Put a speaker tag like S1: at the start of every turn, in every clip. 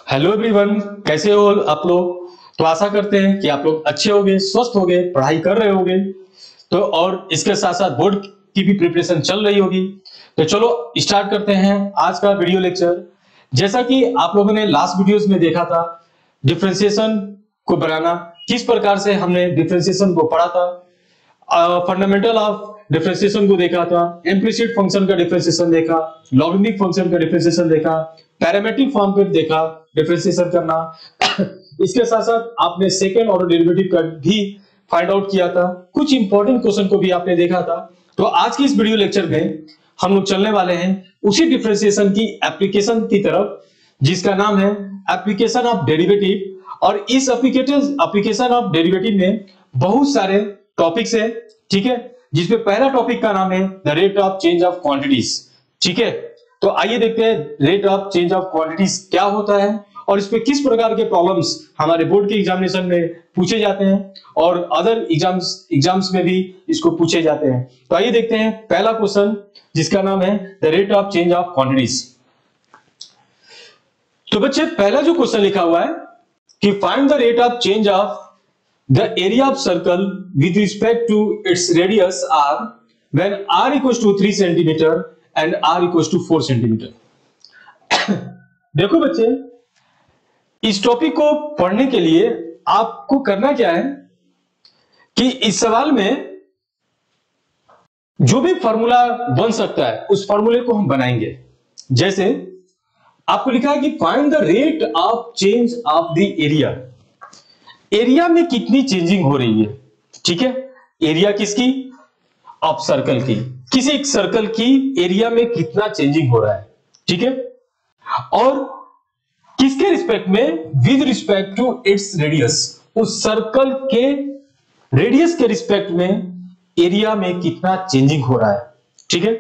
S1: Hello everyone, कैसे हो आप लोग। तो आशा करते हैं कि आप लोग अच्छे होंगे, स्वस्थ होंगे, पढ़ाई कर रहे होंगे। तो और इसके साथ साथ बोर्ड की भी प्रिपरेशन चल रही होगी। तो चलो स्टार्ट करते हैं आज का वीडियो लेक्चर। जैसा कि आप लोगों ने लास्ट वीडियोस में देखा था, डिफरेंशिएशन को बनाना, किस प्रकार से हमने डिफरेंशिएशन को पढ़ा था, फंडामेंटल ऑफ डिफरेंशिएशन को देखा था, इम्प्लिसिट फंक्शन का डिफरेंशिएशन देखा, लॉगरिथमिक फंक्शन का डिफरेंशिएशन देखा, पैरामीट्रिक फॉर्म पे देखा डिफरेंशिएशन करना। इसके साथ साथ आपने सेकंड ऑर्डर डेरिवेटिव का भी फाइंड आउट किया था, कुछ इंपॉर्टेंट क्वेश्चन को भी आपने देखा था। तो आज की इस वीडियो लेक्चर में हम लोग चलने वाले हैं उसी डिफरेंशिएशन की एप्लीकेशन की तरफ, जिसका नाम है एप्लीकेशन ऑफ डेरिवेटिव। और इस एप्लीकेशन ऑफ डेरिवेटिव में बहुत सारे टॉपिक्स है, ठीक है, जिसमें पहला टॉपिक का नाम है the rate of change of quantities. ठीक है, तो आइए देखते हैं rate of change of quantities क्या होता है और इसमें किस प्रकार के प्रॉब्लम्स हमारे बोर्ड के एग्जामिनेशन में पूछे जाते हैं और अदर एग्जाम्स में भी इसको पूछे जाते हैं। तो आइए देखते हैं पहला क्वेश्चन, जिसका नाम है the rate of change of quantities. तो बच्चे पहला जो क्वेश्चन लिखा हुआ है कि find the rate of change of the area of circle with respect to its radius r when r equals to 3 centimeter and r equals to 4 centimeter। देखो बच्चे, इस टॉपिक को पढ़ने के लिए आपको करना क्या है कि इस सवाल में जो भी फॉर्मूला बन सकता है उस फॉर्मूले को हम बनाएंगे। जैसे आपको लिखा है कि find the rate of change of the area. Area में कितनी चेंजिंग हो रही है, ठीक है। एरिया किसकी? ऑफ सर्कल की। किसी एक सर्कल की एरिया में कितना चेंजिंग हो रहा है, ठीक है। और किसके रिस्पेक्ट में? With respect to its radius. उस सर्कल के रेडियस के रिस्पेक्ट में एरिया में कितना चेंजिंग हो रहा है, ठीक है।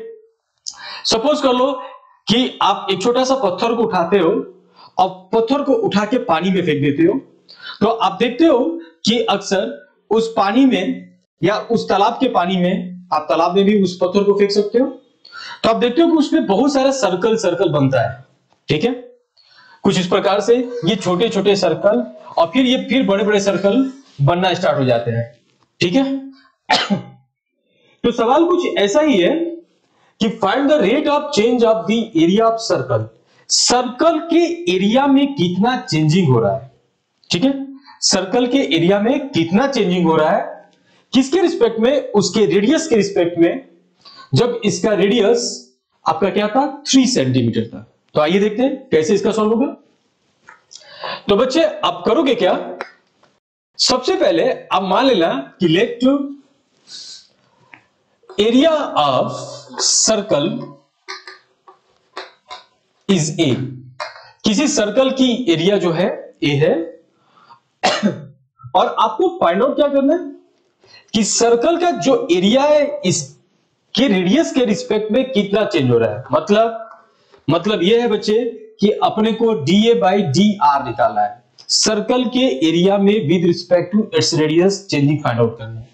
S1: सपोज कर लो कि आप एक छोटा सा पत्थर को उठाते हो और पत्थर को उठा के पानी में फेंक देते हो, तो आप देखते हो कि अक्सर उस पानी में या उस तालाब के पानी में, आप तालाब में भी उस पत्थर को फेंक सकते हो, तो आप देखते हो कि उसमें बहुत सारा सर्कल बनता है, ठीक है। कुछ इस प्रकार से ये छोटे छोटे सर्कल और फिर बड़े बड़े सर्कल बनना स्टार्ट हो जाते हैं, ठीक है। तो सवाल कुछ ऐसा ही है कि find the rate of change of the area of circle. Circle के एरिया में कितना चेंजिंग हो रहा है, ठीक है। सर्कल के एरिया में कितना चेंजिंग हो रहा है, किसके रिस्पेक्ट में? उसके रेडियस के रिस्पेक्ट में, जब इसका रेडियस आपका क्या था? 3 सेंटीमीटर था। तो आइए देखते हैं कैसे इसका सॉल्व होगा। तो बच्चे आप करोगे क्या? सबसे पहले आप मान लेना कि let area of circle is A. किसी सर्कल की एरिया जो है ए है और आपको फाइंड आउट क्या करना है कि सर्कल का जो एरिया है इसके रेडियस के रिस्पेक्ट में कितना चेंज हो रहा है। मतलब यह है बच्चे कि अपने को dA by dr निकालना है। सर्कल के एरिया में with respect to its radius changing find out करना है।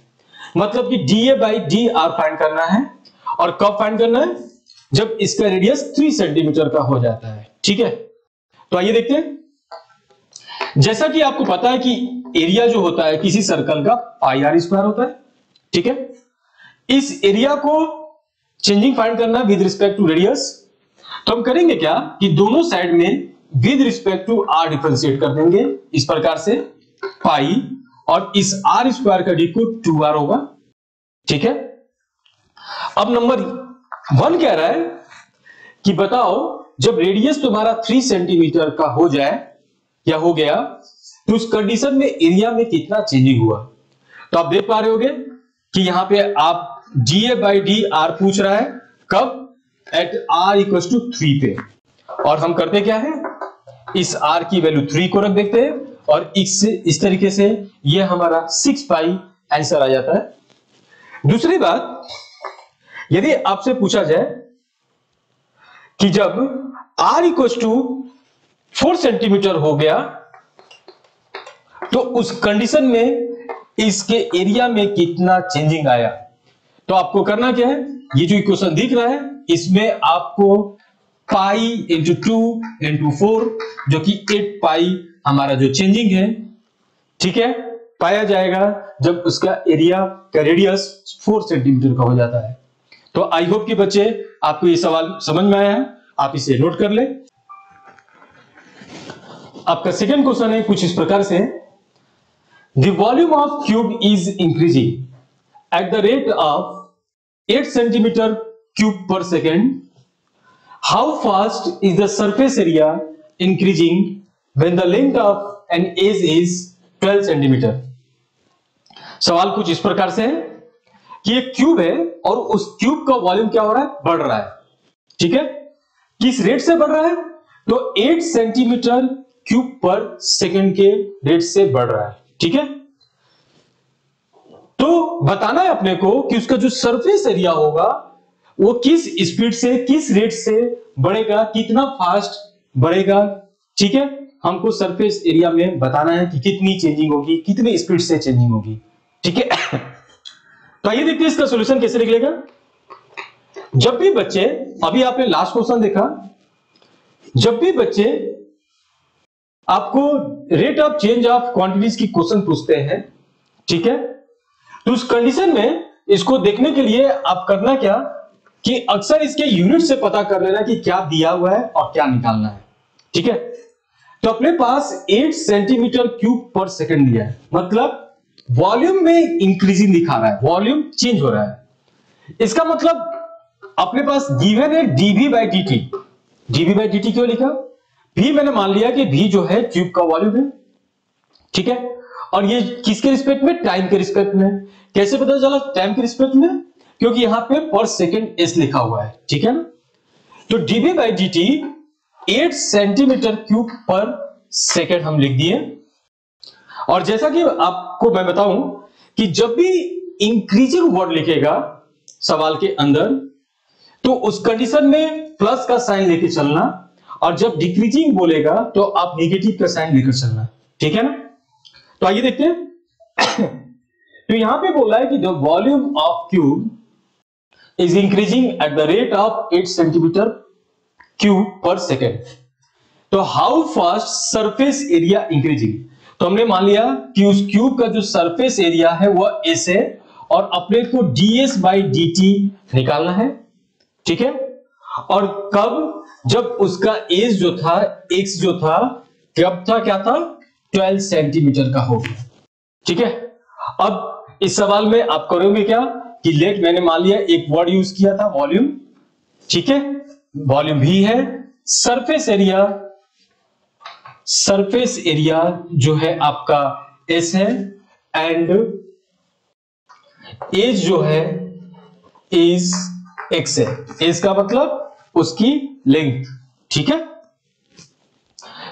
S1: मतलब कि dA by dr फाइंड करना है। और कब फाइंड करना है? जब इसका रेडियस 3 सेंटीमीटर का हो जाता है, ठीक है। तो आइए देखते हैं। जैसा कि आपको पता है कि एरिया जो होता है किसी सर्कल का पाई आर स्क्वायर होता है, ठीक है। इस एरिया को चेंजिंग फाइंड करना विद रिस्पेक्ट टू रेडियस। तो हम करेंगे क्या कि दोनों साइड में with respect to R differentiate कर देंगे इस प्रकार से, पाई और इस आर स्क्वायर का डी को 2r होगा, ठीक है। अब नंबर 1 कह रहा है कि बताओ जब रेडियस तुम्हारा 3 सेंटीमीटर का हो जाए या हो गया तो उस कंडीशन में एरिया में कितना चेंजिंग हुआ। तो आप देख पा रहे होगे कि यहां पे आप dA by dr पूछ रहा है, कब? एट r इक्वल्स टू 3 पे। और हम करते क्या है, इस r की वैल्यू 3 को रख देते हैं और इस तरीके से ये हमारा 6 पाई आंसर आ जाता है। दूसरी बात, यदि आपसे पूछा जाए कि जब r इक्वल्स टू 4 सेंटीमीटर हो गया तो उस कंडीशन में इसके एरिया में कितना चेंजिंग आया। तो आपको करना क्या है, ये जो इक्वेशन दिख रहा है इसमें आपको पाई इंटू 2 इंटू 4 जो कि 8 पाई हमारा जो चेंजिंग है, ठीक है, पाया जाएगा जब उसका एरिया का रेडियस 4 सेंटीमीटर का हो जाता है। तो आई होप कि बच्चे आपको ये सवाल समझ में आया है, आप इसे नोट कर ले। आपका सेकंड क्वेश्चन है कुछ इस प्रकार से, the volume of cube is increasing at the rate of 8 centimetre cube per second, how fast is the surface area increasing when the length of an edge is 12 centimetre. सवाल कुछ इस प्रकार से है कि एक क्यूब है और उस क्यूब का वॉल्यूम क्या हो रहा है, बढ़ रहा है, ठीक है, किस रेट से बढ़ रहा है, तो 8 सेंटीमीटर क्यूब पर सेकंड के रेट से बढ़ रहा है, ठीक है। तो बताना है अपने को कि उसका जो सरफेस एरिया होगा वो किस स्पीड से, किस रेट से बढ़ेगा, कितना फास्ट बढ़ेगा, ठीक है। हमको सरफेस एरिया में बताना है कि कितनी चेंजिंग होगी, कितनी स्पीड से चेंजिंग होगी, ठीक है। तो आइए देखते हैं इसका सॉल्यूशन कैसे निकलेगा। जब भी बच्चे, अभी आपने लास्ट क्वेश्चन देखा, जब भी बच्चे आपको rate of change of quantities की क्वेश्चन पूछते हैं, ठीक है, तो उस कंडीशन में इसको देखने के लिए आप करना क्या कि अक्सर इसके यूनिट से पता कर लेना कि क्या दिया हुआ है और क्या निकालना है, ठीक है। तो अपने पास 8 सेंटीमीटर क्यूब पर सेकंड दिया है, मतलब वॉल्यूम में इंक्रीजिंग दिखा रहा है, वॉल्यूम चेंज हो रहा है। इसका मतलब अपने पास गिवन है dv by dt। dv by dt क्यों लिखा, v मैंने मान लिया कि v जो है क्यूब का वॉल्यूम है, ठीक है, और ये किसके रिस्पेक्ट में, टाइम के रिस्पेक्ट में। कैसे पता चला टाइम के रिस्पेक्ट में, क्योंकि यहां पे पर सेकेंड s लिखा हुआ है, ठीक है ना। तो dv by dt 8 centimetre cube per second हम लिख दिए। और जैसा कि आपको मैं बताऊं कि जब भी इंक्रीजिंग वर्ड लिखेगा सवाल के अंदर, तो उस कंडीशन में प्लस का साइन लेके चलना, और जब डिक्रीजिंग बोलेगा तो आप नेगेटिव का साइन लेकर चलना, ठीक है ना। तो आइए देखते हैं। तो यहां पे बोला है कि the volume of cube is increasing at the rate of 8 centimetre cube per second. तो how fast surface area increasing, तो हमने मान लिया कि उस क्यूब का जो सरफेस एरिया है वह s है, और अपने को ds बाई dt निकालना है, ठीक है। और कब, जब उसका एज जो था, x जो था, कब था, क्या था, 12 सेंटीमीटर का हो गया, ठीक है। अब इस सवाल में आप करोगे क्या कि लेट, मैंने मान लिया एक वर्ड यूज किया था वॉल्यूम, ठीक है, वॉल्यूम भी है, सरफेस एरिया, सरफेस एरिया जो है आपका s है, एंड एज जो है इज x है, एज का मतलब उसकी लेंथ, ठीक है।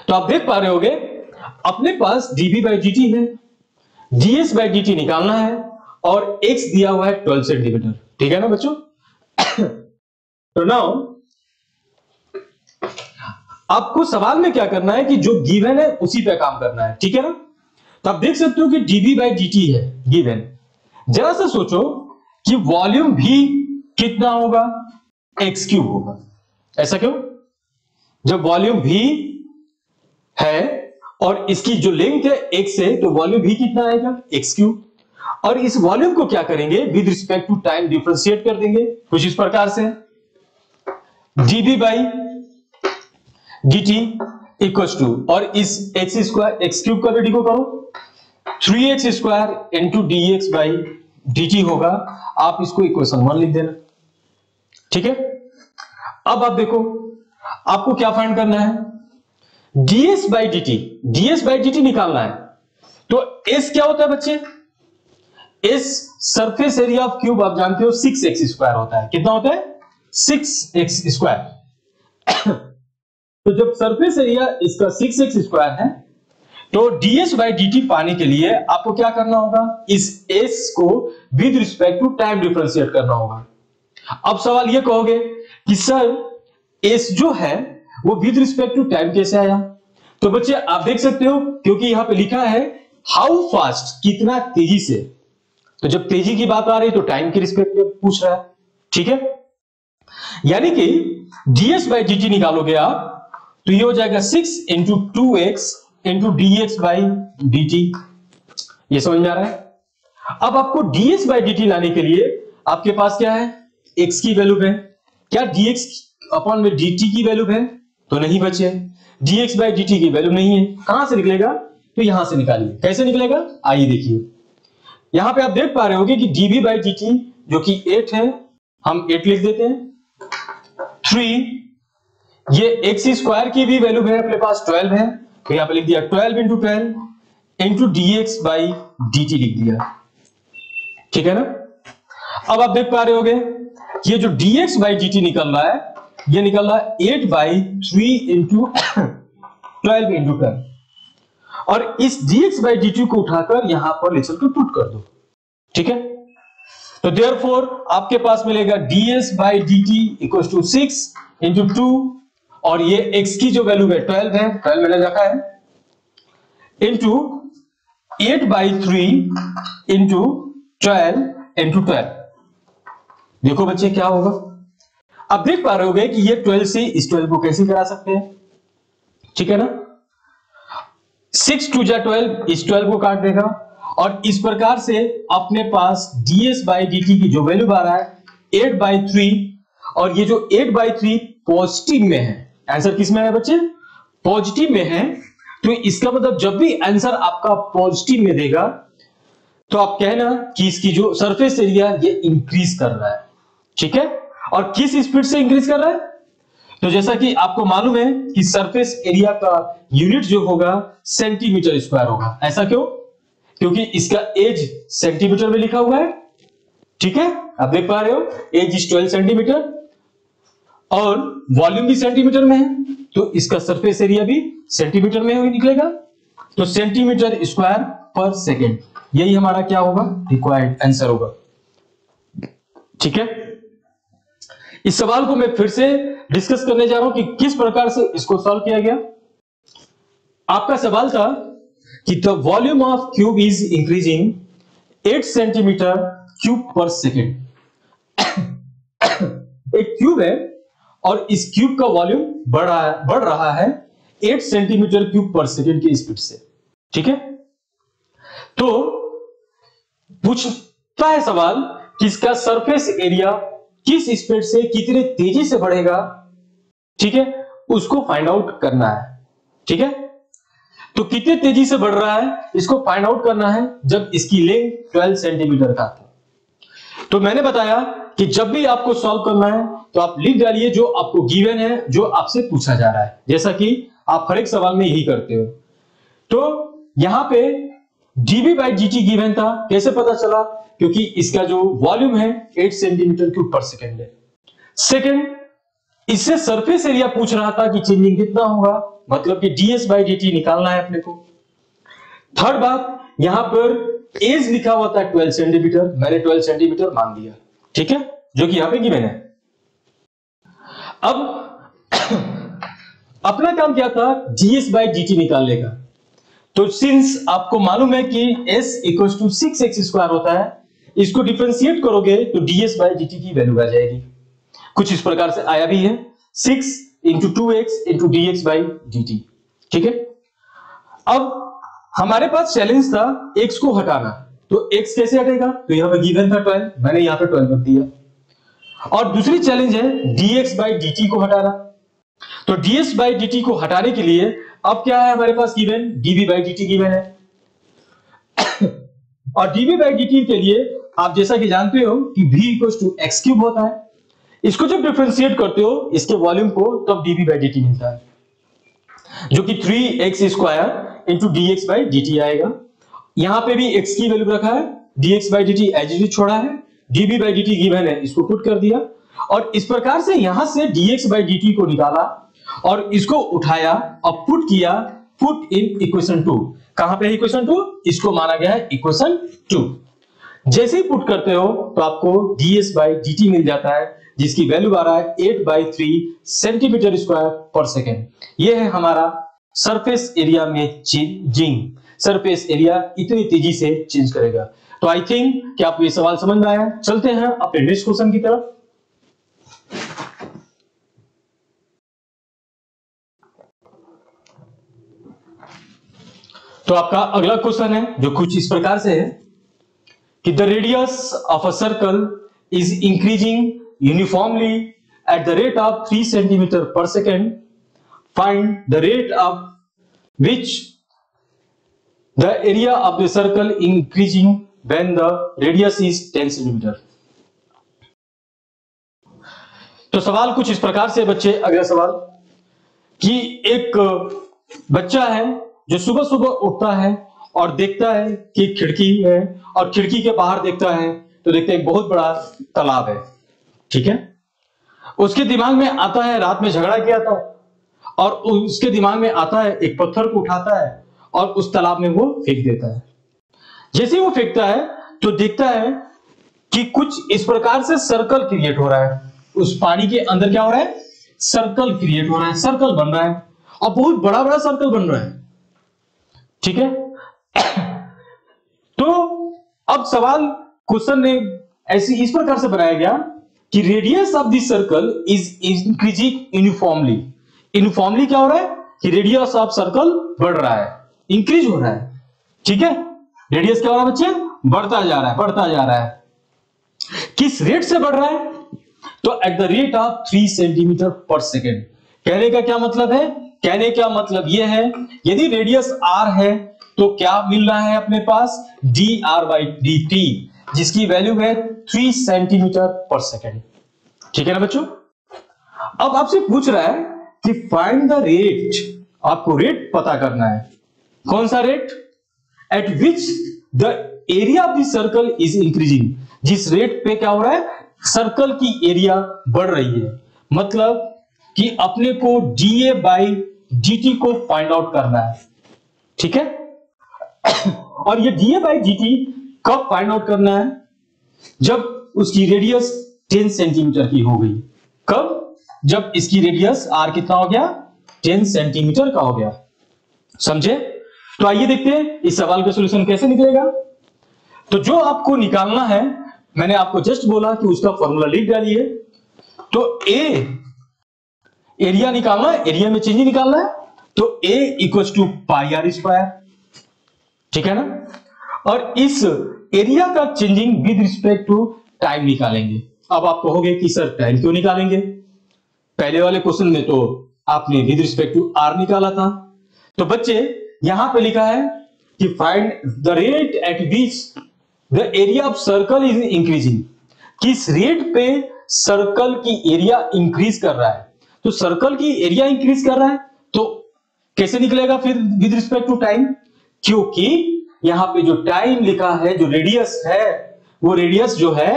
S1: तो आप देख पा रहे होगे अपने पास dv बाई dt है, ds बाई dt निकालना है, और x दिया हुआ है 12 सेंटीमीटर, ठीक है ना बच्चों। तो नाउ आपको सवाल में क्या करना है कि जो गिवन है उसी पे काम करना है, ठीक है ना। तो आप देख सकते हो कि dv बाई dt है गिवन। जरा सा सोचो कि वॉल्यूम भी कितना होगा, x क्यूब होगा। ऐसा क्यों, जब वॉल्यूम भी है और इसकी जो लेंथ है x है, तो वॉल्यूम भी कितना आएगा, x क्यूब। और इस वॉल्यूम को क्या करेंगे, with respect to time differentiate कर देंगे कुछ इस प्रकार से, dv by dt equals to, और इस x स्क्वायर, x क्यूब का वैल्यू को करो, 3x square into dx by dt होगा। आप इसको इक्वेशन 1 लिख देना, ठीक है। अब आप देखो आपको क्या फाइंड करना है, ds by dt, ds by dt निकालना है। तो s क्या होता है बच्चे, s surface area of cube आप जानते हो 6x स्क्वायर होता है, कितना होता है, 6x स्क्वायर। तो जब सरफेस एरिया इसका 6x स्क्वायर है, तो ds बाई dt पाने के लिए आपको क्या करना होगा, इस s को with respect to time differentiate करना होगा। अब सवाल ये कहोगे कि सर s जो है वो विद रिस्पेक्ट टू टाइम कैसे आया, तो बच्चे आप देख सकते हो क्योंकि यहां पे लिखा है हाउ फास्ट, कितना तेजी से, तो जब तेजी की बात आ रही है तो टाइम के रिस्पेक्ट में पूछ रहा है, ठीक है। यानी कि ds बाई dt निकालोगे आप तो ये हो जाएगा 6 into 2x into dx by dt। ये समझ में आ रहा है। अब आपको dx बाई dt लाने के लिए आपके पास क्या है, x की वैल्यू है। क्या dx अपॉन में dt की वैल्यू है? तो नहीं बचे। dx बाई dt की वैल्यू नहीं है, कहां से निकलेगा? तो यहां से निकालिए। कैसे निकलेगा आइए देखिए। यहां पे आप देख पा रहे होंगे कि dv बाई dt जो कि 8 है, हम 8 लिख देते हैं। 3 ये एक्स स्क्वायर की भी वैल्यू है अपने पास 12 है, तो यहां पे लिख दिया 12 into 12 into dx by dt लिख दिया। ठीक है ना। अब आप देख पा रहे होंगे ये जो dx बाई dt निकल रहा है, ये निकल रहा है 8 बाई 3 इंटू 12 इंटू 12। और इस dx बाई dt को उठाकर यहां पर ले चलकर पुट कर दो। ठीक है। तो देयरफॉर आपके पास मिलेगा ds by dt equal to 6 into 2, और ये x की जो वैल्यू है 12 है, 12 मैंने रखा है, इंटू 8 बाई 3 इंटू 12 इंटू 12। देखो बच्चे क्या होगा। अब देख पा रहे होगे कि ये 12 से इस 12 को कैसे करा सकते हैं। ठीक है ना। 6 2 जा 12, इस 12 को काट देगा, और इस प्रकार से अपने पास ds बाई dt की जो वैल्यू आ रहा है 8 बाई 3, और ये जो 8 बाई 3 पॉजिटिव में है। आंसर किस में है बच्चे? पॉजिटिव में है। तो इसका मतलब जब भी आंसर आपका पॉजिटिव में देगा तो आप कहना कि इसकी जो सरफेस एरिया ये इंक्रीज कर रहा है। ठीक है। और किस स्पीड से इंक्रीज कर रहा है? तो जैसा कि आपको मालूम है कि सरफेस एरिया का यूनिट जो होगा सेंटीमीटर स्क्वायर होगा। ऐसा क्यों? क्योंकि इसका एज सेंटीमीटर में लिखा हुआ है। ठीक है। आप देख पा रहे हो एज इज 12 सेंटीमीटर और वॉल्यूम भी सेंटीमीटर में है, तो इसका सरफेस एरिया भी सेंटीमीटर में ही निकलेगा। तो सेंटीमीटर स्क्वायर पर सेकेंड, यही हमारा क्या होगा? रिक्वायर्ड आंसर होगा। ठीक है। इस सवाल को मैं फिर से डिस्कस करने जा रहा हूं कि किस प्रकार से इसको सॉल्व किया गया। आपका सवाल था कि the volume of cube is increasing 8 centimetre cube per second. एक क्यूब है और इस क्यूब का वॉल्यूम बढ़ रहा है 8 सेंटीमीटर क्यूब पर सेकेंड की स्पीड से। ठीक है। तो पूछता है सवाल कि इसका सरफेस एरिया किस स्पीड से कितने तेजी से बढ़ेगा। ठीक है। उसको फाइंड आउट करना है। ठीक है। तो कितने तेजी से बढ़ रहा है इसको फाइंड आउट करना है जब इसकी लेंथ 12 सेंटीमीटर का था। तो मैंने बताया कि जब भी आपको सॉल्व करना है तो आप लिख डालिए जो आपको गिवन है, जो आपसे पूछा जा रहा है, जैसा कि आप हर एक सवाल में यही करते हो। तो यहां पे dv बाई dt गिवन था। कैसे पता चला? क्योंकि इसका जो वॉल्यूम है 8 सेंटीमीटर क्यूब पर सेकेंड है। सेकेंड, इससे सरफेस एरिया पूछ रहा था कि चेंजिंग कितना होगा, मतलब कि ds बाई dt निकालना है अपने को। थर्ड बात, यहां पर एज लिखा हुआ था 12 सेंटीमीटर, मैंने 12 सेंटीमीटर मान दिया। ठीक है, जो कि यहां पे गिवन है। अब अपना काम क्या था? ds बाई dt निकालने का। तो सिंस आपको मालूम है कि s equal to 6x square होता है, इसको डिफरेंशिएट करोगे तो ds बाई dt की वैल्यू आ जाएगी। कुछ इस प्रकार से आया भी है 6 into 2x into dx by dt। ठीक है। अब हमारे पास चैलेंज था x को हटाना, तो x कैसे हटेगा? तो यहां पर गिवन था 12, मैंने यहां पर 12 रख दिया। और दूसरी चैलेंज है dx बाई dt को हटाना। तो ds बाई dt को हटाने के लिए अब क्या है हमारे पास given? dv by dt given है। और dv बाई dt के लिए आप जैसा कि जानते हो कि v equal to x cube होता है। इसको जब डिफरेंशिएट करते हो इसके वॉल्यूम को, तब dv बाई dt मिलता है, जो कि 3x square into dx by dt आएगा। यहां पे भी x की वैल्यू रखा है, dx by dt as it is छोड़ा है, dv बाई dt गिवन है, इसको पुट कर दिया। और इस प्रकार से यहां से dx बाई dt को निकाला और इसको उठाया और पुट किया, पुट इन इक्वेशन 2। कहां पे है इक्वेशन 2? इसको माना गया है इक्वेशन 2। जैसे ही पुट करते हो तो आपको ds बाई dt मिल जाता है, जिसकी वैल्यू आ रहा है 8 बाई 3 सेंटीमीटर स्क्वायर पर सेकेंड। यह है हमारा सरफेस एरिया में चेंजिंग। सरफेस एरिया इतनी तेजी से चेंज करेगा। तो आई थिंक कि आपको ये सवाल समझ में आया। चलते हैं अपने नेक्स्ट क्वेश्चन की तरफ। तो आपका अगला क्वेश्चन है जो कुछ इस प्रकार से है कि the radius of a circle is increasing uniformly at the rate of 3 centimetre per second, find the rate of which the area of the circle increasing when the radius is 10 centimetre. तो सवाल कुछ इस प्रकार से बच्चे, अगला सवाल कि एक बच्चा है जो सुबह सुबह उठता है और देखता है कि खिड़की है और खिड़की के बाहर देखता है तो देखता है एक बहुत बड़ा तालाब है, ठीक है। उसके दिमाग में आता है, रात में झगड़ा किया था और उसके दिमाग में आता है, एक पत्थर को उठाता है और उस तालाब में वो फेंक देता है। जैसे ही वो फेंकता है तो देखता है कि कुछ इस प्रकार से सर्कल क्रिएट हो रहा है, उस पानी के अंदर क्या हो रहा है, सर्कल क्रिएट हो रहा है, सर्कल बन रहा है और बहुत बड़ा बड़ा सर्कल बन रहा है, ठीक है। तो अब सवाल क्वेश्चन ने ऐसी इस प्रकार से बनाया गया कि radius of this circle is increasing uniformly. Uniformly क्या हो रहा है कि रेडियस ऑफ सर्कल बढ़ रहा है, इंक्रीज हो रहा है, ठीक है। रेडियस क्या हो रहा है बच्चे, बढ़ता जा रहा है, बढ़ता जा रहा है। किस रेट से बढ़ रहा है, तो eight the rate of 3 centimetre per second. कहने का क्या मतलब है, कहने का मतलब यह है यदि रेडियस r है तो क्या मिल रहा है अपने पास, dr/dt, जिसकी वैल्यू है 3 सेंटीमीटर पर सेकेंड, ठीक है ना बच्चों। अब आपसे पूछ रहा है कि फाइंड द रेट, आपको रेट पता करना है। कौन सा rate, at which the area of the circle is increasing, जिस रेट पे क्या हो रहा है, सर्कल की एरिया बढ़ रही है। मतलब कि अपने को dA/dt को फाइंड आउट करना है, ठीक है। और ये dA/dt कब फाइंड आउट करना है, जब उसकी रेडियस 10 सेंटीमीटर की हो गई। कब, जब इसकी रेडियस r कितना हो गया, 10 सेंटीमीटर का हो गया, समझे। तो आइए देखते हैं इस सवाल का सॉल्यूशन कैसे निकलेगा। तो जो आपको निकालना है, मैंने आपको जस्ट बोला कि उसका फॉर्मूला लिख डालिए। तो ए एरिया निकालना है, एरिया में चेंज निकालना है, तो a equal to pi r square, ठीक है ना। और इस एरिया का changing with respect to time निकालेंगे। अब आप कहोगे कि सर टाइम क्यों निकालेंगे, पहले वाले क्वेश्चन में तो आपने विद रिस्पेक्ट टू आर निकाला था। तो बच्चे यहां पे लिखा है कि find the rate at which the area of circle is increasing, किस रेट पे सर्कल की एरिया इंक्रीज कर रहा है। तो सर्कल की एरिया इंक्रीज कर रहा है तो कैसे निकलेगा फिर विद रिस्पेक्ट टू टाइम, क्योंकि यहां पे जो टाइम लिखा है, जो रेडियस है, वो रेडियस जो है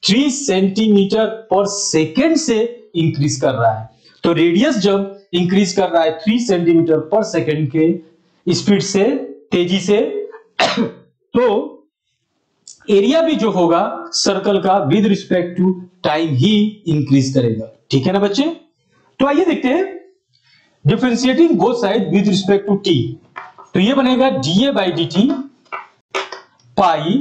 S1: 3 सेंटीमीटर पर सेकेंड से इंक्रीज कर रहा है। तो रेडियस जब इंक्रीज कर रहा है 3 सेंटीमीटर पर सेकेंड के स्पीड से, तेजी से, तो एरिया भी जो होगा सर्कल का विद रिस्पेक्ट टू टाइम ही इंक्रीज करेगा, ठीक है ना बच्चे। तो आइए देखते हैं differentiating both side with respect to t। तो ये बनेगा dA/dt पाई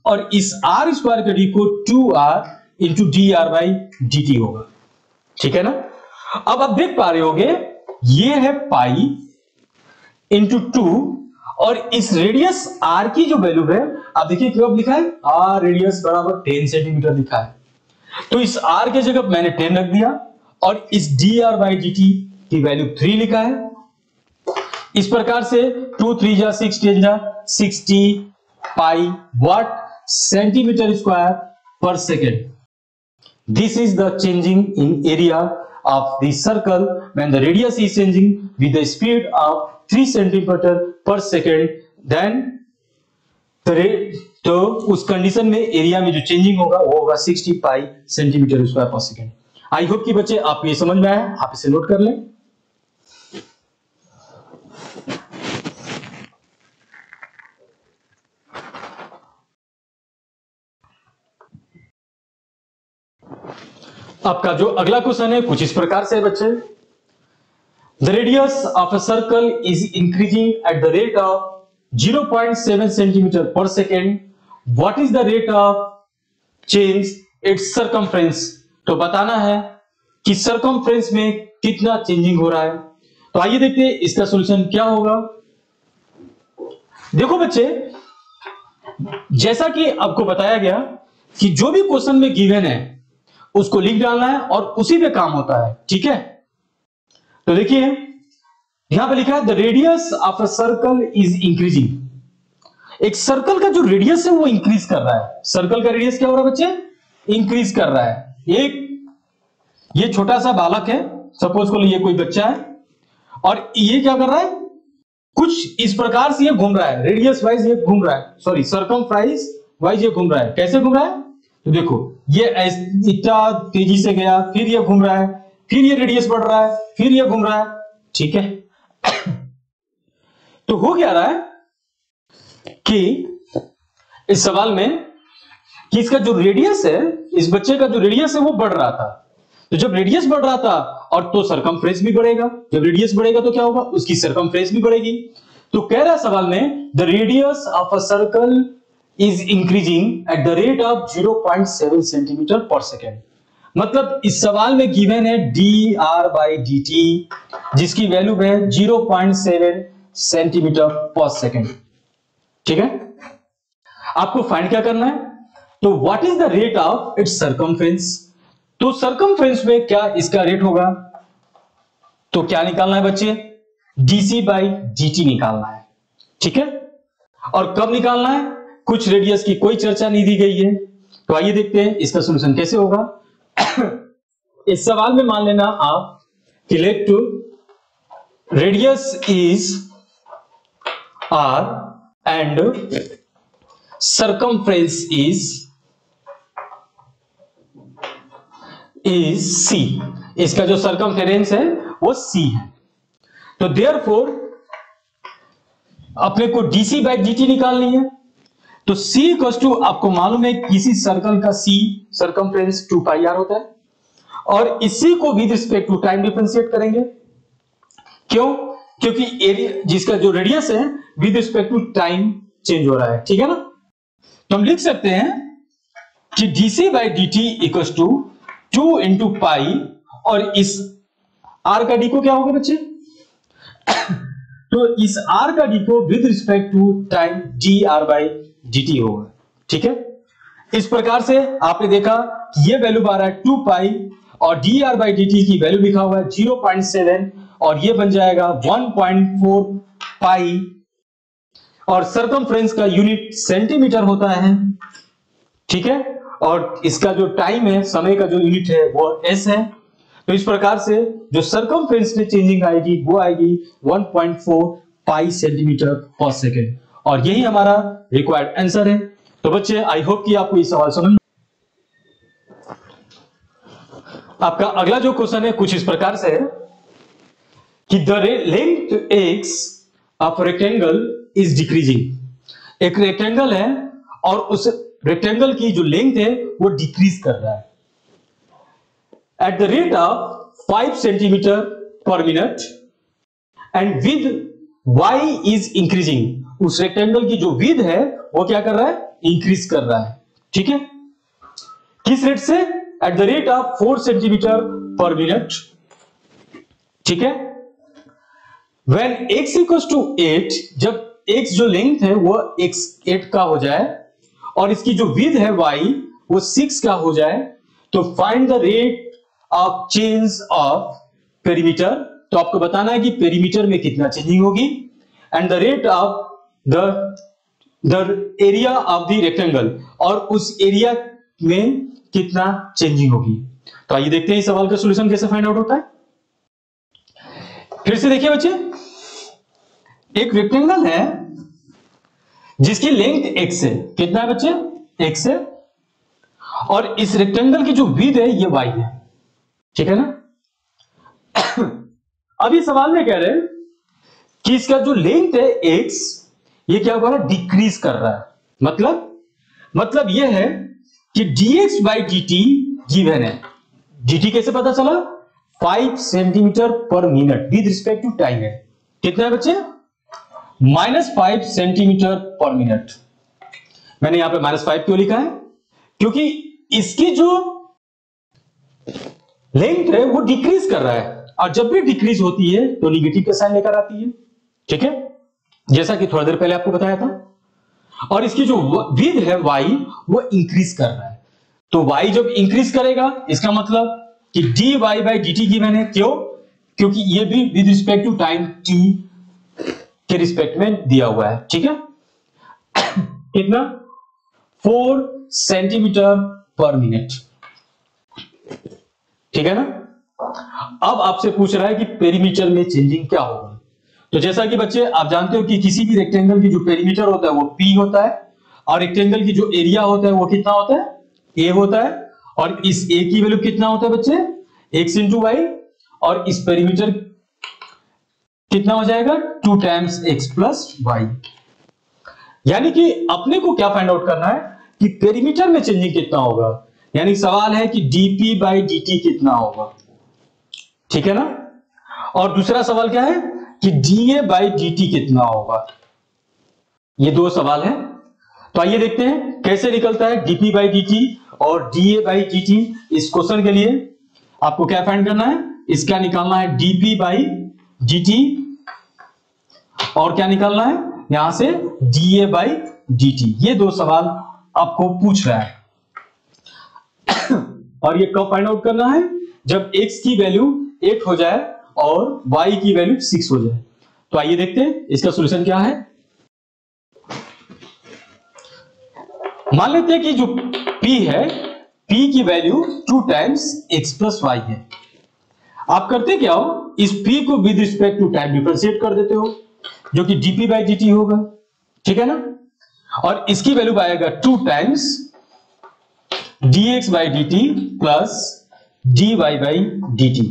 S1: और इस r स्क्वायर का d को 2r इंटू dr/dt होगा, ठीक है ना। अब आप देख पा रहे होगे ये है पाई इंटू 2 और इस रेडियस r की जो वैल्यू है, आप देखिए कब लिखा है, r रेडियस बराबर 10 सेंटीमीटर लिखा है। तो इस r के जगह मैंने 10 रख दिया और इस dr/dt की वैल्यू 3 लिखा है। इस प्रकार से 2 3 जा 6 10 जा 60 पाई वाट सेंटीमीटर स्क्वायर पर second. This is the changing in area of the circle when the radius is changing with the speed of 3 centimetre per second, then तो उस कंडीशन में एरिया में जो चेंजिंग होगा वो होगा 60 पाई सेंटीमीटर स्क्वायर पर सेकेंड। आई होप कि बच्चे आपको ये समझ में आया, आप इसे नोट कर लें। आपका जो अगला क्वेश्चन है कुछ इस प्रकार से है बच्चे, the radius of a circle is increasing at the rate of 0.7 centimetre per second, what is the rate of change its circumference. तो बताना है कि सर्कमफ्रेंस में कितना चेंजिंग हो रहा है। तो आइए देखते हैं इसका सॉल्यूशन क्या होगा। देखो बच्चे, जैसा कि आपको बताया गया कि जो भी क्वेश्चन में गिवन है उसको लिख डालना है और उसी पे काम होता है, ठीक है। तो देखिए यहां पे लिखा है the radius of a circle is increasing. एक सर्कल का जो रेडियस है वो इंक्रीज कर रहा है। सर्कल का रेडियस क्या हो रहा है बच्चे? इंक्रीज कर रहा है। एक ये छोटा सा बालक है, सपोज को ये कोई बच्चा है, और ये क्या कर रहा है, कुछ इस प्रकार से ये घूम रहा है, रेडियस वाइज ये घूम रहा है, सॉरी सर्कमफ्रेंस वाइज ये घूम रहा है। कैसे घूम रहा है? तो देखो ये इतना तेजी से गया, फिर ये घूम रहा है, फिर ये रेडियस बढ़ रहा है, फिर ये घूम रहा है, ठीक है। तो हो क्या रहा है कि इस सवाल में कि इसका जो रेडियस है, इस बच्चे का जो रेडियस है वो बढ़ रहा था। तो जब रेडियस बढ़ रहा था और तो सरकमफ्रेंस भी बढ़ेगा, जब रेडियस बढ़ेगा तो क्या होगा, उसकी सरकमफ्रेंस भी बढ़ेगी। तो कह रहा है सवाल में the radius of a circle is increasing at the rate of 0.7 centimetre per second. मतलब इस सवाल में गिवन है dr/dt जिसकी वैल्यू है 0.7 सेंटीमीटर पर सेकेंड, ठीक है। आपको फाइंड क्या करना है? तो what is the rate of its circumference. तो सरकमफ्रेंस में क्या इसका रेट होगा, तो क्या निकालना है बच्चे? dc/dt निकालना है, ठीक है। और कब निकालना है? कुछ रेडियस की कोई चर्चा नहीं दी गई है। तो आइए देखते हैं इसका सॉल्यूशन कैसे होगा। इस सवाल में मान लेना आप कि let to radius is r and circumference is c। इसका जो circumference है वो c है। तो therefore अपने को dc/dt निकालनी है। तो c इक्वल्स टू, आपको मालूम है किसी सर्कल का c circumference 2πr होता है, और इसी को with respect to time differentiate करेंगे। क्यों? क्योंकि एरिया जिसका जो रेडियस है with respect to time change हो रहा है, ठीक है ना। तो हम लिख सकते हैं कि dc/dt equals to 2 into pi, और इस r का d को क्या होगा बच्चे? तो इस r का d को with respect to time dr/dt होगा, ठीक है। इस प्रकार से आपने देखा कि ये वैल्यू आ रहा है 2 पाई और dr/dt की वैल्यू लिखा हुआ है 0.7, और ये बन जाएगा 1.4 पाई, और सरकमफ्रेंस का यूनिट सेंटीमीटर होता है, ठीक है। और इसका जो टाइम है, समय का जो यूनिट है वो s है। तो इस प्रकार से जो सरकमफ्रेंस में चेंजिंग आएगी वो आएगी 1.4 पाई सेंटीमीटर पर सेकेंड, और यही हमारा रिक्वायर्ड आंसर है। तो बच्चे आई होप कि आपको ये सवाल समझ। आपका अगला जो क्वेश्चन है कुछ इस प्रकार से है कि the length x of rectangle is decreasing. एक रेक्टेंगल है और उस रेक्टेंगल की जो लेंथ है वो डिक्रीज कर रहा है eight the rate of 5 centimetre per minute, and with y is increasing. उस रेक्टेंगल की जो विद है वो क्या कर रहा है? इंक्रीज कर रहा है, ठीक है। किस रेट से? Eight the rate of 4 centimetre per minute, ठीक है। When x equals to 8, जब x जो लेंथ है वो x 8 का हो जाए और इसकी जो विड्थ है y वो 6 का हो जाए, तो find the rate of change of perimeter. तो आपको बताना है कि पेरीमीटर में कितना चेंजिंग होगी, and the rate of the area of the rectangle, और उस एरिया में कितना चेंजिंग होगी। तो आइए देखते हैं इस सवाल का सॉल्यूशन कैसे फाइंड आउट होता है। फिर से देखिए बच्चे, एक रेक्टेंगल है जिसकी लेंथ x है। कितना है बच्चे? x है, और इस रेक्टेंगल की जो विड्थ है ये y है, ठीक है ना। अब ये सवाल में कह रहे हैं कि इसका जो लेंथ है x, ये क्या हो रहा है? डिक्रीज कर रहा है। मतलब ये है कि dx/dt गिवन है। dt कैसे पता चला? 5 centimetre per minute with respect to time है। कितना है बच्चे? -5 सेंटीमीटर पर मिनट। मैंने यहां पे -5 क्यों लिखा है? क्योंकि इसकी जो लेंथ है वो डिक्रीज कर रहा है, और जब भी डिक्रीज होती है तो निगेटिव का साइन लेकर आती है, ठीक है। जैसा कि थोड़ा देर पहले आपको बताया था, और इसकी जो विड्थ है y वो इंक्रीज कर रहा है। तो y जब इंक्रीज करेगा इसका मतलब कि dy बाई dt गिवन है। क्यों? क्योंकि ये भी with respect to time t के रिस्पेक्ट में दिया हुआ है। ठीक है, कितना? 4 सेंटीमीटर पर मिनट। ठीक है ना। अब आपसे पूछ रहा है कि पेरीमीटर में चेंजिंग क्या होगा। तो जैसा कि बच्चे आप जानते हो कि किसी भी रेक्टेंगल की जो पेरीमीटर होता है वो p होता है, और रेक्टेंगल की जो एरिया होता है वो कितना होता है? a होता है। और इस a की वैल्यू कितना होता है बच्चे? x इंटू वाई, और इस पेरीमीटर कितना हो जाएगा? 2 टाइम्स x प्लस वाई। यानी कि अपने को क्या फाइंड आउट करना है कि पेरीमीटर में चेंजिंग कितना होगा। यानी सवाल है कि dp बाई dt कितना होगा। ठीक है ना। और दूसरा सवाल क्या है कि dA बाई dt कितना होगा। ये दो सवाल है। तो आइए देखते हैं कैसे निकलता है dp बाई dt और dA बाई dt। इस क्वेश्चन के लिए आपको क्या फाइंड करना है? इसका निकालना है dp बाई dt, और क्या निकालना है यहां से? dA by dt। ये दो सवाल आपको पूछ रहा है। और ये कब फाइंड आउट करना है? जब x की वैल्यू 8 हो जाए और y की वैल्यू 6 हो जाए। तो आइए देखते हैं इसका सॉल्यूशन क्या है। मान लेते हैं कि जो p है, p की value 2 times x plus y है। आप करते क्या हो? इस p को with respect to time differentiate कर देते हो, जो कि dp बाई dt होगा। ठीक है ना। और इसकी वैल्यू आएगा 2 times dx by dt plus dy by dt।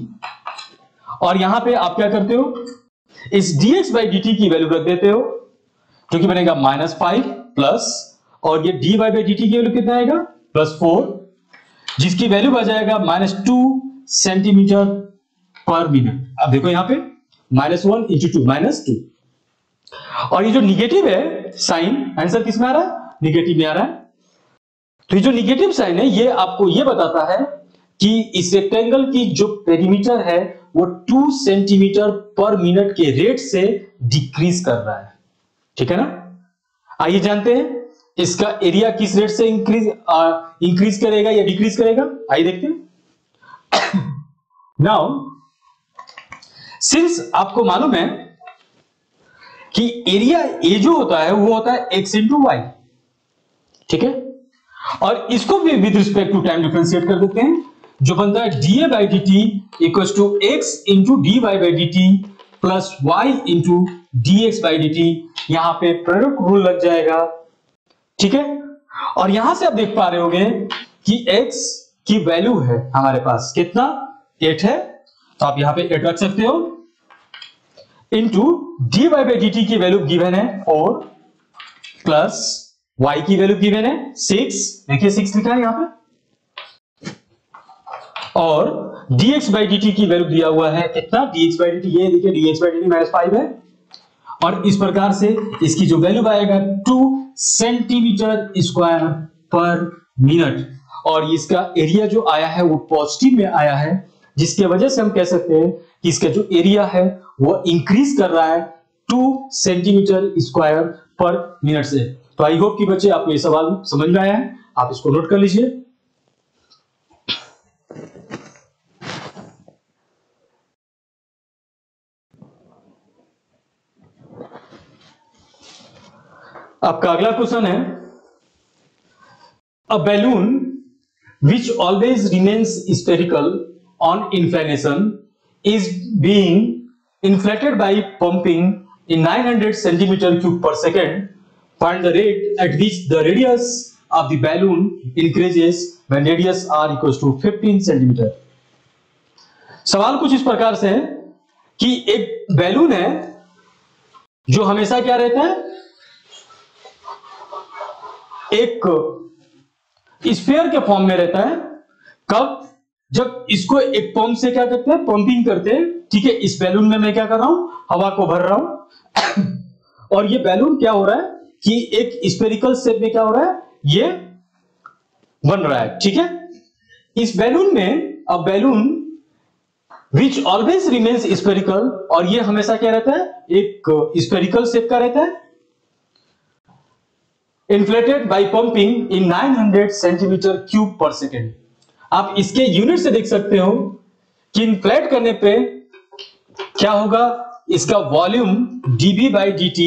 S1: और यहां पे आप क्या करते हो? इस dx बाई dt की वैल्यू रख देते हो, जो कि बनेगा -5 प्लस, और ये dy बाई dt की वैल्यू कितना आएगा? +4, जिसकी वैल्यू आ जाएगा -2 सेंटीमीटर पर मिनट। अब देखो यहां पे -1 इंटू 2 -2, और ये जो निगेटिव है साइन, आंसर किस में आ रहा है? निगेटिव में आ रहा है। तो ये जो निगेटिव साइन है ये आपको ये बताता है कि इस रेक्टेंगल की जो पेरीमीटर है वो 2 सेंटीमीटर पर मिनट के रेट से डिक्रीज कर रहा है। ठीक है ना। आइए जानते हैं इसका एरिया किस रेट से इंक्रीज करेगा या डिक्रीज करेगा। आइए देखते हैं। नाउ सिंस आपको मालूम है कि एरिया ए जो होता है वो होता है x इंटू वाई। ठीक है, और इसको भी with respect to time differentiate कर देते हैं, जो बनता है dA by dt equal to x into dy by dt plus y into dx by dt। यहां पे प्रोडक्ट रूल लग जाएगा। ठीक है, और यहां से आप देख पा रहे होंगे कि x की वैल्यू है हमारे पास कितना? 8 है। तो आप यहां पे 8 रख सकते हो, इंटू dy बाई dt की वैल्यू गिवन है 4 प्लस y की वैल्यू गिवन है 6। देखिए 6 लिखा है यहां पे, और dx बाई dt की वैल्यू दिया हुआ है कितना? dx बाई dt, ये देखिए dx बाई dt -5 है। और इस प्रकार से इसकी जो वैल्यू आएगा 2 सेंटीमीटर स्क्वायर पर मिनट, और इसका एरिया जो आया है वो पॉजिटिव में आया है, जिसके वजह से हम कह सकते हैं कि इसका जो एरिया है वो इंक्रीज कर रहा है 2 सेंटीमीटर स्क्वायर पर मिनट से। तो आई होप कि बच्चे आपको ये सवाल समझ में आया है। आप इसको नोट कर लीजिए। आपका अगला क्वेश्चन है, अ balloon which always remains spherical on inflation is being inflated by pumping in 900 centimeter cube per second. Find the rate at which the radius of the balloon increases when radius r equals to 15 centimeter. सवाल कुछ इस प्रकार से है कि एक balloon है जो हमेशा क्या रहता है? एक स्फीयर के फॉर्म में रहता है। कब? जब इसको एक पंप से क्या करते हैं? पंपिंग करते हैं। ठीक है, इस बैलून में मैं क्या कर रहा हूं? हवा को भर रहा हूं। और ये बैलून क्या हो रहा है कि एक स्फेरिकल शेप में क्या हो रहा है? ये बन रहा है। ठीक है, इस बैलून में अब balloon which always remains spherical, और ये हमेशा क्या रहता है, एक स्फेरिकल शेप का रहता है, inflated by pumping in 900 centimetre cube per second. आप इसके यूनिट से देख सकते हो कि इन्फ्लेट करने पे क्या होगा, इसका वॉल्यूम dB बाई dt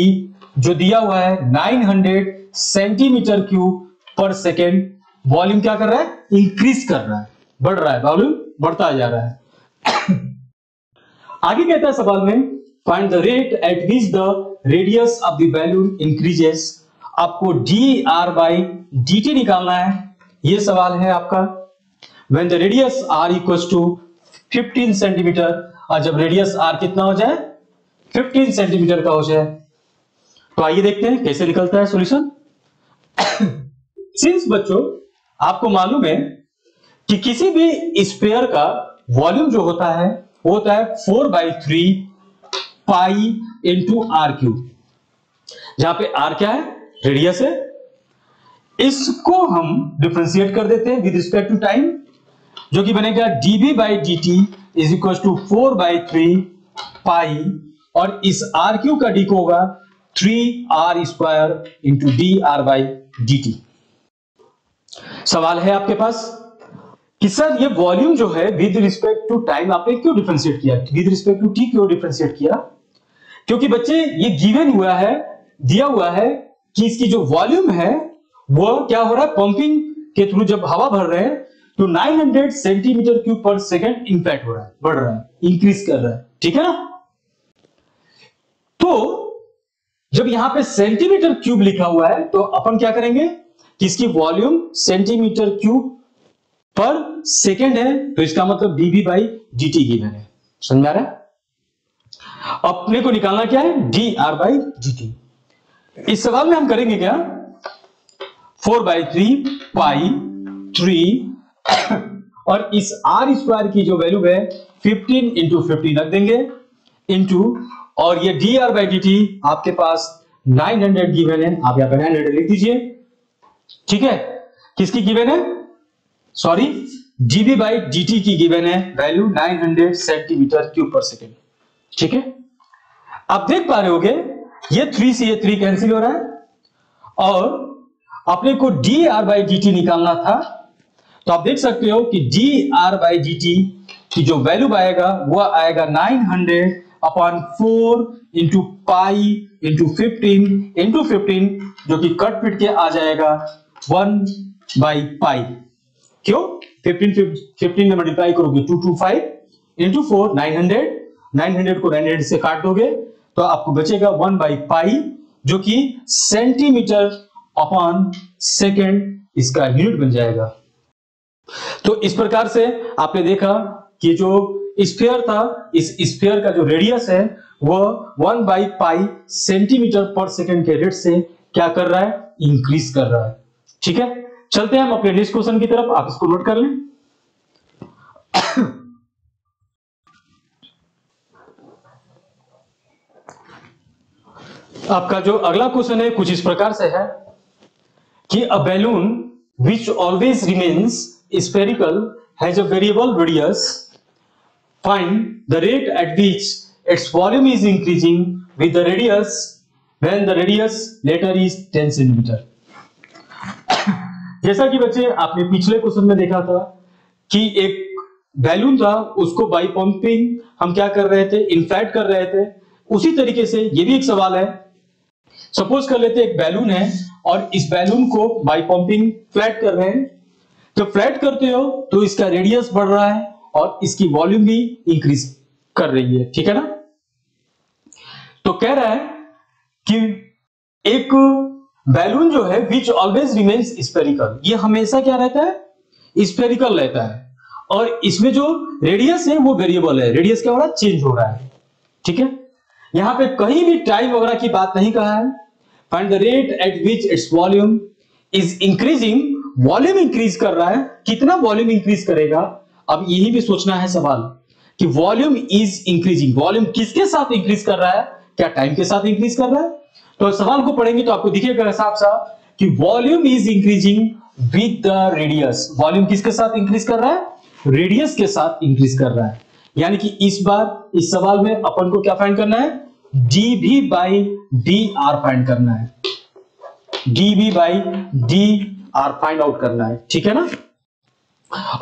S1: जो दिया हुआ है 900 centimetre cube per second, volume क्या कर रहा है, इंक्रीज कर रहा है, बढ़ रहा है, वॉल्यूम बढ़ता जा रहा है। आगे कहता है सवाल में, find the rate at which the radius of the balloon increases. आपको dr बाई dt निकालना है, ये सवाल है आपका। When the radius r equals to 15 centimetre, और जब रेडियस r कितना हो जाए, 15 सेंटीमीटर का हो जाए, तो आइए देखते हैं कैसे निकलता है सॉल्यूशन। सिंस बच्चों आपको मालूम है कि किसी भी स्फीयर का वॉल्यूम जो होता है वो होता है 4/3 पाई इंटू आर क्यूब, जहां पे r क्या है, रेडियस है। इसको हम डिफरेंशिएट कर देते हैं विद रिस्पेक्ट टू टाइम, जो कि बनेगा dB by dt is equal to 4/3 pi, और इस आर क्यूब का डी को होगा 3r square into dr by dt। सवाल है आपके पास कि सर ये वॉल्यूम जो है विद रिस्पेक्ट टू टाइम आपने क्यों डिफरेंशिएट किया, विद रिस्पेक्ट टू t क्यों डिफरेंशिएट किया? क्योंकि बच्चे ये गिवन हुआ है, दिया हुआ है कि इसकी जो वॉल्यूम है वो क्या हो रहा है, पंपिंग के थ्रू जब हवा भर रहे हैं तो 900 centimetre cube per second impact हो रहा है, बढ़ रहा है, इंक्रीज कर रहा है, ठीक है ना। तो जब यहां पे सेंटीमीटर क्यूब लिखा हुआ है तो अपन क्या करेंगे कि इसकी volume centimetre cube per second है, तो इसका मतलब dB बाई dt गिवन है, समझ में आ रहा है। अपने को निकालना क्या है, dr बाई dt। इस सवाल में हम करेंगे क्या, 4/3 पाई 3 और इस r स्क्वायर की जो वैल्यू है 15 इंटू 15 रख देंगे, इंटू, और ये dr बाई dt आपके पास 900 गिवन है, आप यहां पे 900 लिख दीजिए, ठीक है। किसकी गिवन है, सॉरी dB बाई dt की गिवन है value 900 centimetre cube per second, ठीक है। आप देख पा रहे होगे ये 3 से ये 3 कैंसिल हो रहा है, और अपने को dr बाई dt निकालना था, तो आप देख सकते हो कि dr बाई dt की जो वैल्यू आएगा वो आएगा 900/4 इंटू पाई इंटू 15 जो कि कट पिट के आ जाएगा 1/पाई। क्यों, 15 में मल्टीप्लाई करोगे 225 इंटू 4 900 को 900 से काट दोगे तो आपको बचेगा 1/पाई, जो कि सेंटीमीटर अपॉन सेकेंड इसका यूनिट बन जाएगा। तो इस प्रकार से आपने देखा कि जो स्फीयर था, इस स्फीयर का जो रेडियस है वो 1/पाई सेंटीमीटर पर सेकेंड के रेट से क्या कर रहा है, इंक्रीज कर रहा है, ठीक है। चलते हैं हम अपने नेक्स्ट क्वेश्चन की तरफ, आप इसको नोट कर लें। आपका जो अगला क्वेश्चन है कुछ इस प्रकार से है कि a balloon which always remains spherical has a variable radius, find the rate at which its volume is increasing with the radius when the radius letter is 10 centimetre. जैसा कि बच्चे आपने पिछले क्वेश्चन में देखा था कि एक बैलून था, उसको बाई पंपिंग हम क्या कर रहे थे, इन्फ्लेट कर रहे थे। उसी तरीके से ये भी एक सवाल है, सपोज कर लेते एक बैलून है और इस बैलून को बाई पंपिंग फ्लैट कर रहे हैं। जब फ्लैट करते हो तो इसका रेडियस बढ़ रहा है और इसकी वॉल्यूम भी इंक्रीज कर रही है, ठीक है ना। तो कह रहा है कि एक बैलून जो है विच ऑलवेज रिमेन्स स्फेरिकल, ये हमेशा क्या रहता है, स्फेरिकल रहता है, और इसमें जो रेडियस है वो वेरिएबल है, रेडियस क्या हो रहा है, चेंज हो रहा है, ठीक है। यहां पे कहीं भी टाइम वगैरह की बात नहीं कहा है। Find the rate at which its volume is increasing, volume increase कर रहा है, कितना वॉल्यूम इंक्रीज करेगा। अब यही भी सोचना है सवाल कि वॉल्यूम इज इंक्रीजिंग, वॉल्यूम किसके साथ इंक्रीज कर रहा है, क्या टाइम के साथ इंक्रीज कर रहा है। तो सवाल को पढ़ेंगे तो आपको दिखेगा साफ साफ कि volume is increasing with the radius, volume किसके साथ इंक्रीज कर रहा है, रेडियस के साथ इंक्रीज कर रहा है। यानी कि इस बार इस सवाल में अपन को क्या फाइंड करना है, dv by d r find करना है, dv by d r find out करना है, ठीक है ना।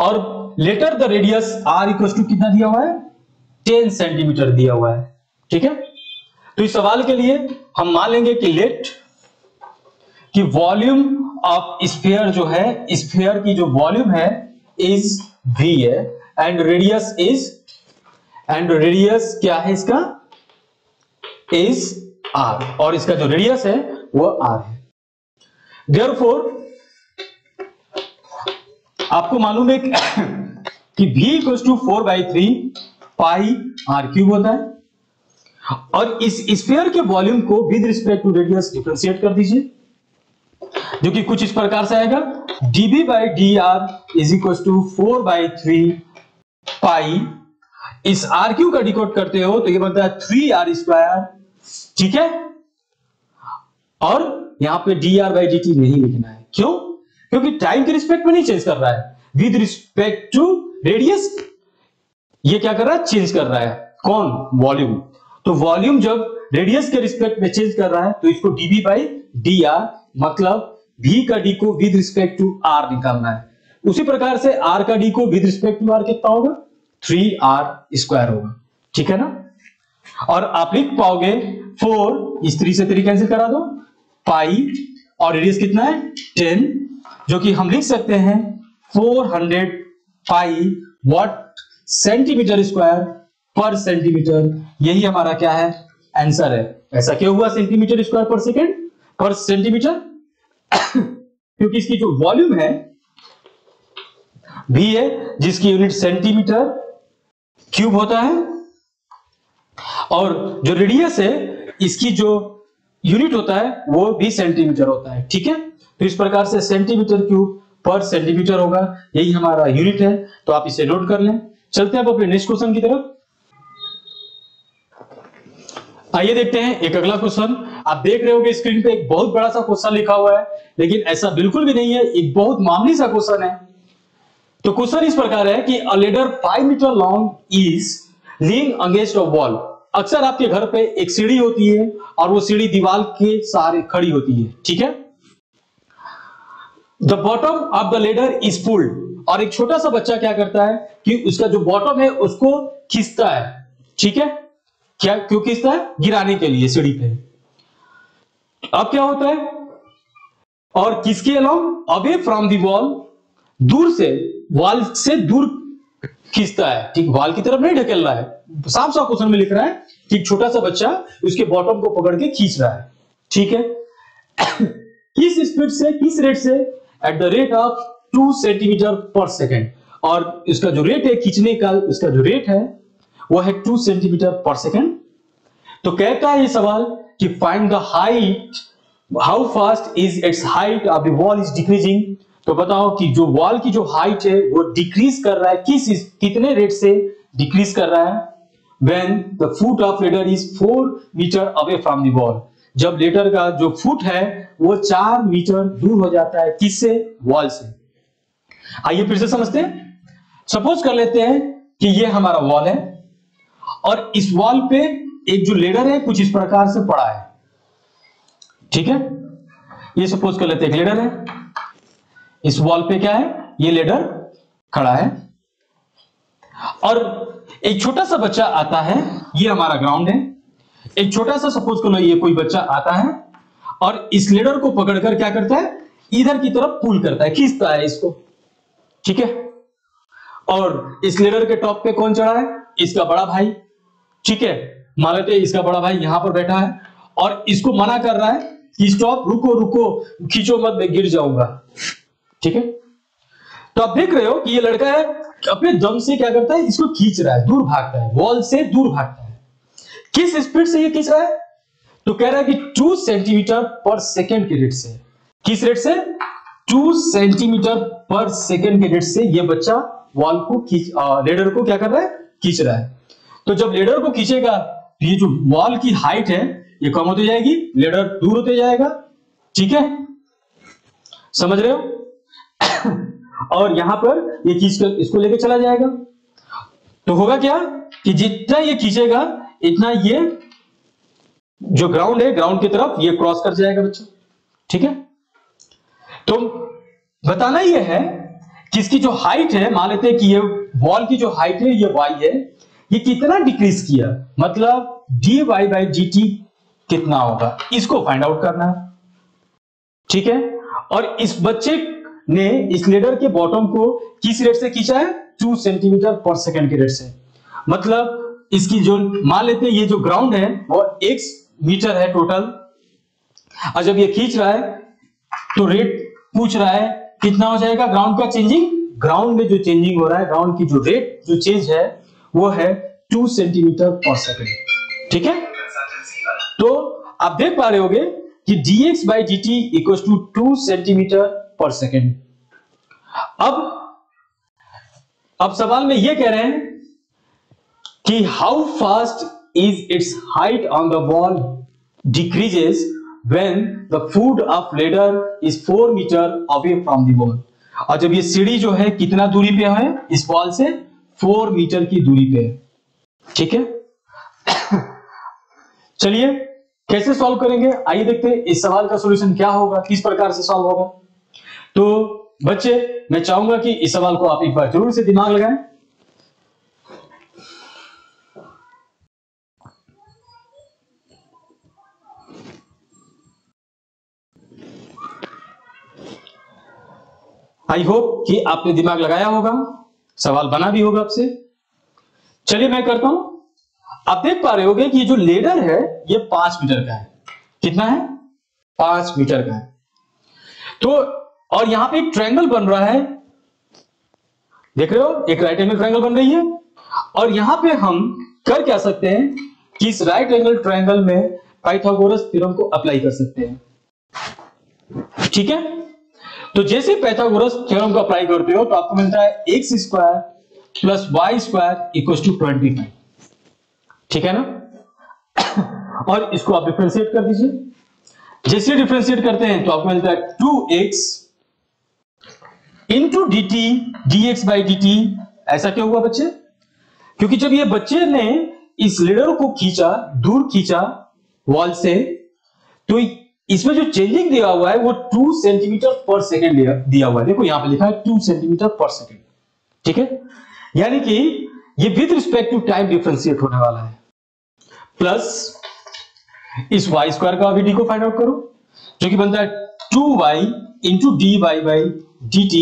S1: और later the radius r equal to कितना दिया हुआ है, 10 सेंटीमीटर दिया हुआ है, ठीक है। तो इस सवाल के लिए हम मान लेंगे कि लेट कि वॉल्यूम ऑफ स्फीयर जो है, स्फीयर की जो वॉल्यूम है इज v है, एंड रेडियस क्या है इसका, इज r, और इसका जो रेडियस है वो r है। देयरफॉर आपको मालूम है कि v equal to 4/3 pi r cube होता है, और इस स्फीयर के वॉल्यूम को with respect to radius differentiate कर दीजिए, जो कि कुछ इस प्रकार से आएगा, dv by d r is equal to 4/3 pi, इस आर क्यूब का डिकोड करते हो तो ये बनता है 3r², ठीक है। और यहां पे dr/dt नहीं लिखना है, क्यों, क्योंकि टाइम के रिस्पेक्ट में नहीं चेंज कर रहा है, विद रिस्पेक्ट टू रेडियस ये क्या कर रहा है, चेंज कर रहा है, कौन, वॉल्यूम। तो वॉल्यूम जब रेडियस के रिस्पेक्ट में चेंज कर रहा है तो इसको dv बाई डी आर, मतलब v का d को विद रिस्पेक्ट टू r निकालना है। उसी प्रकार से r का d को विद रिस्पेक्ट टू r कितना होगा, 3r² होगा, ठीक है ना। और आप लिख पाओगे 4, इस 3 से 3 कैंसिल करा दो, पाई, और रेडियस कितना है 10, जो कि हम लिख सकते हैं 400 पाई वॉट सेंटीमीटर स्क्वायर पर सेंटीमीटर। यही हमारा क्या है, आंसर है। ऐसा क्यों हुआ सेंटीमीटर स्क्वायर पर सेकेंड पर सेंटीमीटर, क्योंकि इसकी जो वॉल्यूम है v है, जिसकी यूनिट सेंटीमीटर क्यूब होता है, और जो रेडियस है इसकी जो यूनिट होता है वो भी सेंटीमीटर होता है, ठीक है। तो इस प्रकार से सेंटीमीटर क्यूब पर सेंटीमीटर होगा, यही हमारा यूनिट है, तो आप इसे नोट कर लें। चलते हैं अब अपने नेक्स्ट क्वेश्चन की तरफ। आइए देखते हैं एक अगला क्वेश्चन। आप देख रहे होगे स्क्रीन पे एक बहुत बड़ा सा क्वेश्चन लिखा हुआ है, लेकिन ऐसा बिल्कुल भी नहीं है, एक बहुत मामूली सा क्वेश्चन है। तो क्वेश्चन इस प्रकार है कि a ladder 5 metre long is leaning against a wall. अक्सर आपके घर पे एक सीढ़ी होती है और वो सीढ़ी दीवार के सहारे खड़ी होती है, ठीक है। The bottom of the ladder is pulled, और एक छोटा सा बच्चा क्या करता है कि उसका जो बॉटम है उसको खींचता है, ठीक है। क्या क्यों खींचता है, गिराने के लिए सीढ़ी पे। अब क्या होता है, और किसके along, away from the wall, दूर से, वॉल से दूर खींचता है, ठीक, वॉल की तरफ नहीं ढकेल रहा है। साफ साफ क्वेश्चन में लिख रहा है कि छोटा सा बच्चा उसके बॉटम को पकड़ के खींच रहा है, ठीक है। किस स्पीड से, किस रेट से, eight the rate of 2 centimetre per second, और इसका जो रेट है खींचने का, उसका जो रेट है वो है 2 सेंटीमीटर पर सेकेंड। तो कहता है ये सवाल कि find the height, how fast is its height of the wall is decreasing. तो बताओ कि जो वॉल की जो हाइट है वो डिक्रीज कर रहा है, कितने रेट से डिक्रीज कर रहा है, when the foot of ladder is 4 metre away from the wall, जब लेडर का जो फुट है वो 4 मीटर दूर हो जाता है, किससे, वॉल से। आइए फिर से समझते हैं। सपोज कर लेते हैं कि ये हमारा वॉल है, और इस वॉल पे एक जो लेडर है कुछ इस प्रकार से पड़ा है, ठीक है। ये सपोज कर लेते हैं एक लेडर है, इस वॉल पे क्या है, ये लेडर खड़ा है, और एक छोटा सा बच्चा आता है, ये हमारा ग्राउंड है। एक छोटा सा सपोज करो ये कोई बच्चा आता है और इस लेडर को पकड़कर क्या करता है, इधर की तरफ पुल करता है, खींचता है इसको, ठीक है। और इस लेडर के टॉप पे कौन चढ़ा है, इसका बड़ा भाई, ठीक है। मान लेते हैं इसका बड़ा भाई यहां पर बैठा है और इसको मना कर रहा है कि स्टॉप, रुको रुको, खींचो मत, मैं गिर जाऊंगा, ठीक है। तो आप देख रहे हो कि ये लड़का है अपने दम से क्या करता है, इसको खींच रहा है, दूर भागता है, वॉल से दूर भागता है। किस स्पीड से ये खींच रहा है, तो कह रहा है कि 2 सेंटीमीटर पर सेकेंड के रेट से। किस रेट से, 2 सेंटीमीटर पर सेकेंड के रेट से ये बच्चा वॉल को लेडर को क्या कर रहा है, खींच रहा है। तो जब लेडर को खींचेगा तो ये जो वॉल की हाइट है ये कम होती जाएगी, लेडर दूर होते जाएगा, ठीक है, समझ रहे हो। और यहां पर ये खींचकर इसको लेके चला जाएगा, तो होगा क्या कि जितना ये खींचेगा इतना ये जो ग्राउंड है ग्राउंड की तरफ ये क्रॉस कर जाएगा बच्चों। ठीक है, तो बताना ये है कि इसकी जो हाइट है, मान लेते हैं कि ये वॉल की जो हाइट है ये y है, ये कितना डिक्रीज किया, मतलब dy बाई dt कितना होगा, इसको फाइंड आउट करना है। ठीक है, और इस बच्चे ने इस लेडर के बॉटम को किस रेट से खींचा है, 2 सेंटीमीटर पर सेकंड के रेट से। मतलब इसकी जो मान लेते हैं ये जो ग्राउंड है वो x मीटर है टोटल, और जब ये खींच रहा है तो रेट पूछ रहा है कितना हो जाएगा ग्राउंड का चेंजिंग। ग्राउंड में जो चेंजिंग हो रहा है, ग्राउंड की जो रेट जो चेंज है वो है 2 सेंटीमीटर पर सेकंड। ठीक है, तो आप देख पा रहे होगे कि dx by dt equal to 2 centimetre per second. अब सवाल में ये कह रहे हैं कि how fast is its height on the wall decreases when the foot of ladder is 4 metre away from the wall. और जब ये सीढ़ी जो है कितना दूरी पे है इस वॉल से, 4 मीटर की दूरी पे है। ठीक है, चलिए कैसे सॉल्व करेंगे, आइए देखते हैं इस सवाल का सॉल्यूशन क्या होगा, किस प्रकार से सॉल्व होगा। तो बच्चे मैं चाहूंगा कि इस सवाल को आप एक बार जरूर से दिमाग लगाएं। आई होप कि आपने दिमाग लगाया होगा, सवाल बना भी होगा आपसे। चलिए मैं करता हूं। आप देख पा रहे होगे कि ये जो लेडर है ये 5 मीटर का है। कितना है, 5 मीटर का है। तो और यहां पे एक ट्रायंगल बन रहा है, देख रहे हो, एक राइट एंगल ट्रायंगल बन रही है। और यहां पे हम कर क्या सकते हैं कि इस राइट एंगल ट्रायंगल में पाइथागोरस थ्योरम को अप्लाई कर सकते हैं। ठीक है, तो जैसे पाइथागोरस थ्योरम को अप्लाई करते हो तो आपको मिलता है x square plus y square equal to 25। ठीक है ना, और इसको आप डिफरेंशिएट कर दीजिए। जैसे डिफरेंशिएट करते हैं तो आपको मिलता है 2x into dt dx by dt। ऐसा क्यों हुआ बच्चे, क्योंकि जब ये बच्चे ने इस लेडर को खींचा, दूर खींचा वॉल से, तो इसमें जो चेंजिंग दिया हुआ है वो 2 सेंटीमीटर पर सेकेंड दिया हुआ है। देखो यहां पे लिखा है 2 सेंटीमीटर पर सेकेंड। ठीक है, यानी कि ये with respect to time differentiate होने वाला है। प्लस इस y स्क्वायर का डी को फाइंड आउट करो, जो कि बनता है 2y into dy by dt,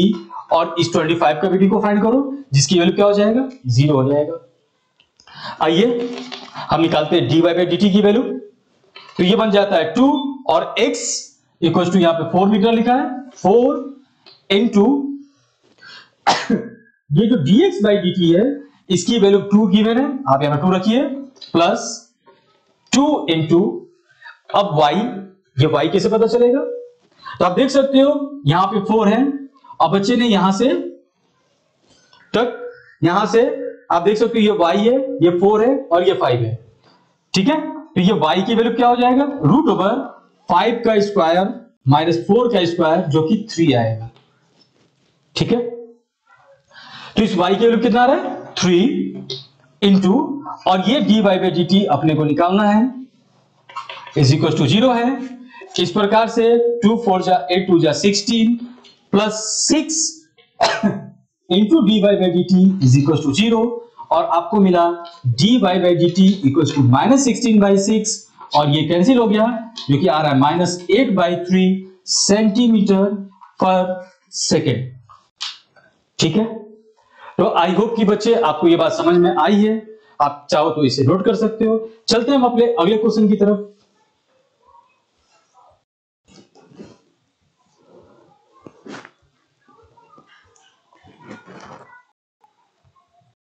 S1: और इस 25 का डी को फाइंड करो, जिसकी वैल्यू क्या हो जाएगा, 0 हो जाएगा। आइए हम निकालते हैं dy बाई dt की वैल्यू। तो ये बन जाता है 2 और x इक्वल टू यहां पे 4 मीटर लिखा है, 4 इंटू ये जो dx बाई dt है इसकी वैल्यू 2 गिवन है, आप यहां पे 2 रखिए, प्लस 2 इंटू अब y, ये y कैसे पता चलेगा, तो आप देख सकते हो यहां पे 4 है, और बच्चे ने यहां से तक, यहां से आप देख सकते हो ये y है, ये 4 है और ये 5 है। ठीक है, तो ये y की वैल्यू क्या हो जाएगा, रूट ओवर 5 का स्क्वायर माइनस 4 का स्क्वायर, जो कि 3 आएगा। ठीक है, तो इस y की वैल्यू कितना आ रहा है, 3 इंटू, और ये dy बाई dt अपने को निकालना है, इज इक्वल टू 0 है। इस प्रकार से 2 4 जा 8 2 जा 16 plus 6 into dy by dt is equal to 0, और आपको मिला dy by dt equal to minus 16 by 6, और ये कैंसिल हो गया, जो कि आ रहा है minus 8 by 3 centimetre per second. ठीक है, तो आई होप कि बच्चे आपको ये बात समझ में आई है। आप चाहो तो इसे नोट कर सकते हो। चलते हैं हम अपने अगले क्वेश्चन की तरफ।